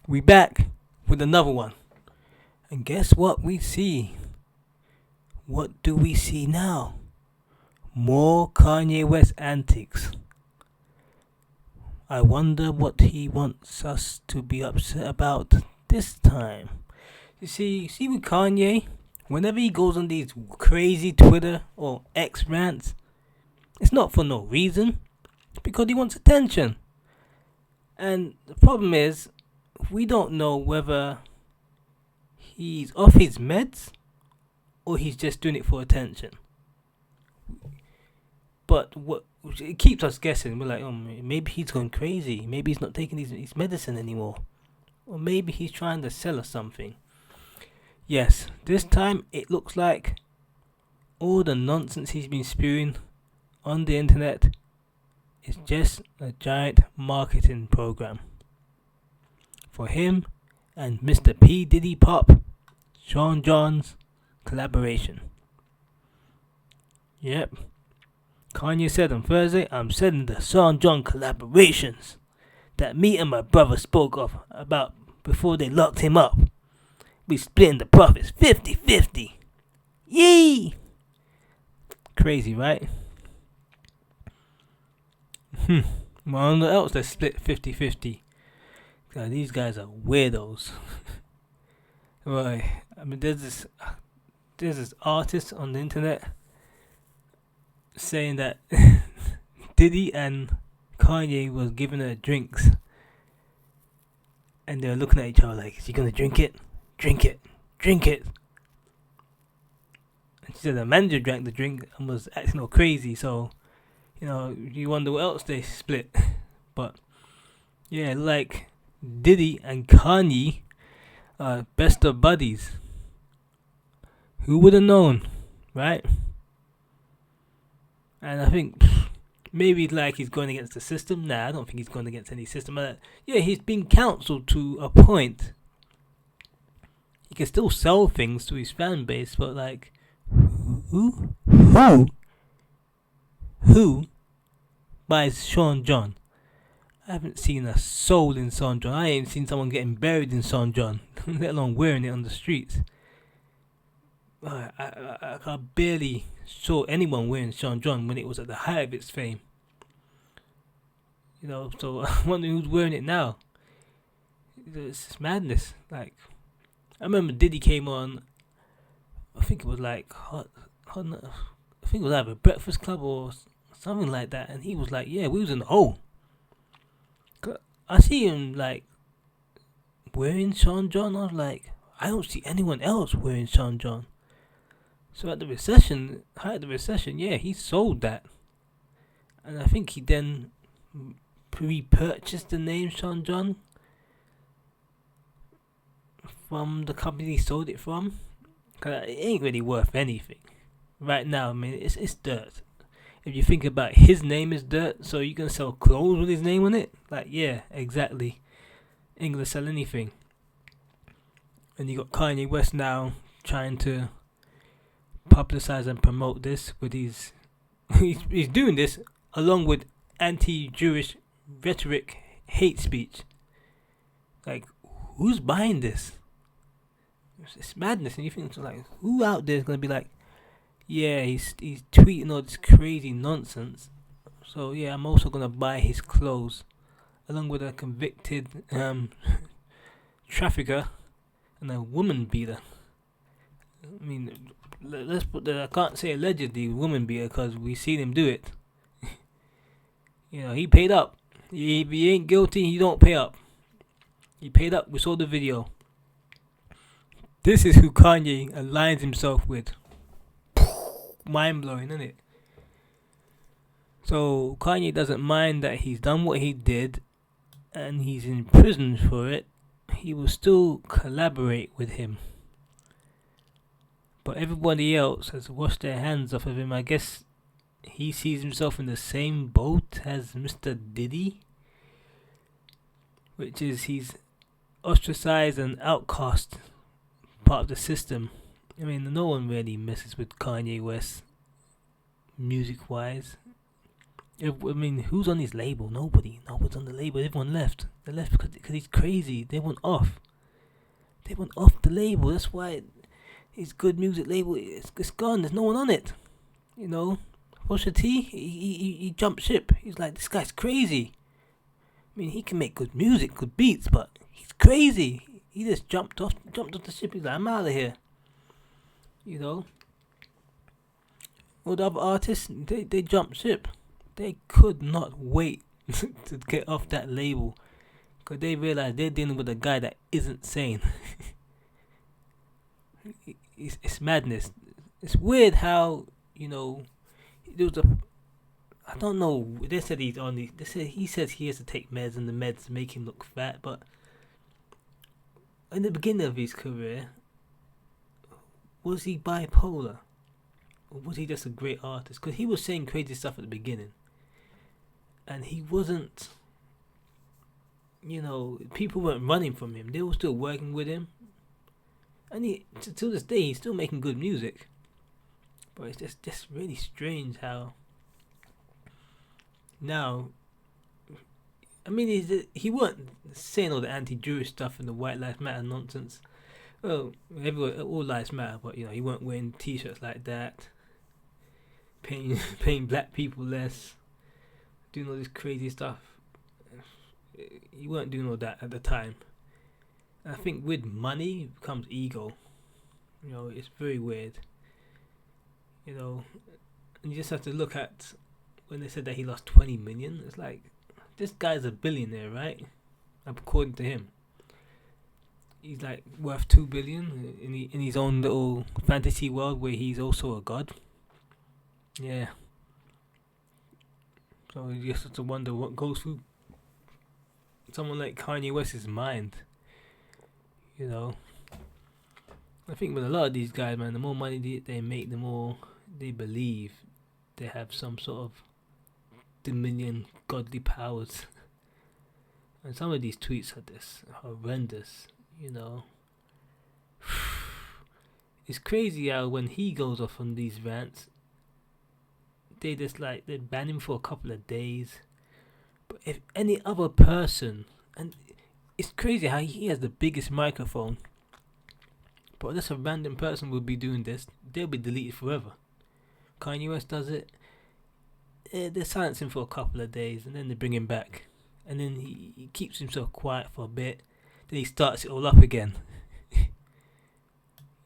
We back with another one. And guess what we see? What do we see now? More Kanye West antics. I wonder what he wants us to be upset about this time. You see with Kanye, whenever he goes on these crazy Twitter or X rants, it's not for no reason, because he wants attention. And the problem is, we don't know whether he's off his meds or he's just doing it for attention. But what it keeps us guessing. We're like, oh, maybe he's going crazy. Maybe he's not taking his medicine anymore. Or maybe he's trying to sell us something. Yes, this time it looks like all the nonsense he's been spewing on the internet is just a giant marketing program for him and Mr. P. Diddy Pop, Sean John's collaboration. Yep. Kanye said on Thursday, I'm setting the Sean John collaborations that me and my brother spoke of about before they locked him up. We splitting the profits 50-50. Yee! Crazy, right? I wonder else they split 50-50. God, these guys are weirdos. Right. I mean, there's this artist on the internet saying that Diddy and Kanye was giving her drinks, and they were looking at each other like, is he gonna drink it? Drink it. Drink it. And she said the manager drank the drink and was acting all crazy, so, you wonder what else they split. But, yeah, like Diddy and Kanye are best of buddies. Who would have known, right? And I think maybe like he's going against the system. Nah, I don't think he's going against any system. Yeah, he's been counselled to a point. He can still sell things to his fan base, but like, who buys Sean John? I haven't seen a soul in Sean John. I ain't seen someone getting buried in Sean John, let alone wearing it on the streets. I barely saw anyone wearing Sean John when it was at the height of its fame. So I wonder who's wearing it now. It's madness. Like, I remember Diddy came on, I think it was like I think it was either Breakfast Club or something like that, and he was like, yeah, we was in the hole. I see him like wearing Sean John. I was like, I don't see anyone else wearing Sean John. So at the height of the recession, yeah, he sold that. And I think he then repurchased the name Sean John from the company he sold it from. Cause it ain't really worth anything. Right now, I mean, it's dirt. If you think about it, his name is dirt, so you can sell clothes with his name on it? Like, yeah, exactly. Ain't gonna sell anything. And you got Kanye West now trying to publicize and promote this with his he's doing this along with anti-Jewish rhetoric, hate speech. Like, who's buying this? It's madness. And you think, like, who out there is gonna be like, yeah, he's tweeting all this crazy nonsense, so yeah, I'm also gonna buy his clothes, along with a convicted trafficker and a woman beater. I mean, let's put that. I can't say allegedly woman beater because we seen him do it. He paid up. If he ain't guilty, he don't pay up. He paid up. We saw the video. This is who Kanye aligns himself with. Mind blowing, isn't it? So Kanye doesn't mind that he's done what he did and he's in prison for it. He will still collaborate with him. But everybody else has washed their hands off of him. I guess he sees himself in the same boat as Mr. Diddy, which is he's ostracized and outcast, part of the system. I mean, no one really messes with Kanye West music wise. I mean, who's on his label? Nobody. Nobody's on the label. Everyone left. They left because he's crazy. They went off. They went off the label. That's why his good music label it's gone. There's no one on it. You know, Pusha T, he jumped ship. He's like, this guy's crazy. I mean, he can make good music, good beats, but he's crazy. He just jumped off the ship. He's like, I'm out of here. You know. All the other artists, they jumped ship. They could not wait to get off that label, because they realized they're dealing with a guy that isn't sane. It's madness. It's weird how, you know, there was I don't know. They said he says he has to take meds, and the meds make him look fat. But in the beginning of his career, was he bipolar, or was he just a great artist? Because he was saying crazy stuff at the beginning, and he wasn't. You know, people weren't running from him. They were still working with him, and to this day he's still making good music. But it's just really strange how now. I mean, he weren't saying all the anti-Jewish stuff and the White Lives Matter nonsense. Well, all lives matter, but you know, he weren't wearing T-shirts like that, paying black people less, doing all this crazy stuff. He weren't doing all that at the time. And I think with money comes ego. You know, it's very weird. You know, and you just have to look at when they said that he lost 20 million. It's like, this guy's a billionaire, right? According to him, he's like worth 2 billion in his own little fantasy world where he's also a god. Yeah. So you just have to wonder what goes through someone like Kanye West's mind. You know, I think with a lot of these guys, man, the more money they make, the more they believe they have some sort of dominion, godly powers. And some of these tweets are just horrendous, you know. It's crazy how when he goes off on these rants, they ban him for a couple of days. But if any other person, and it's crazy how he has the biggest microphone, but just a random person will be doing this, they'll be deleted forever. Kanye West does it, they silence him for a couple of days, and then they bring him back, and then he keeps himself quiet for a bit, then he starts it all up again.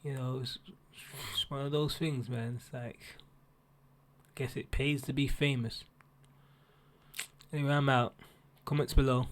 You know, it's one of those things, man. It's like, I guess it pays to be famous. Anyway, I'm out. Comments below.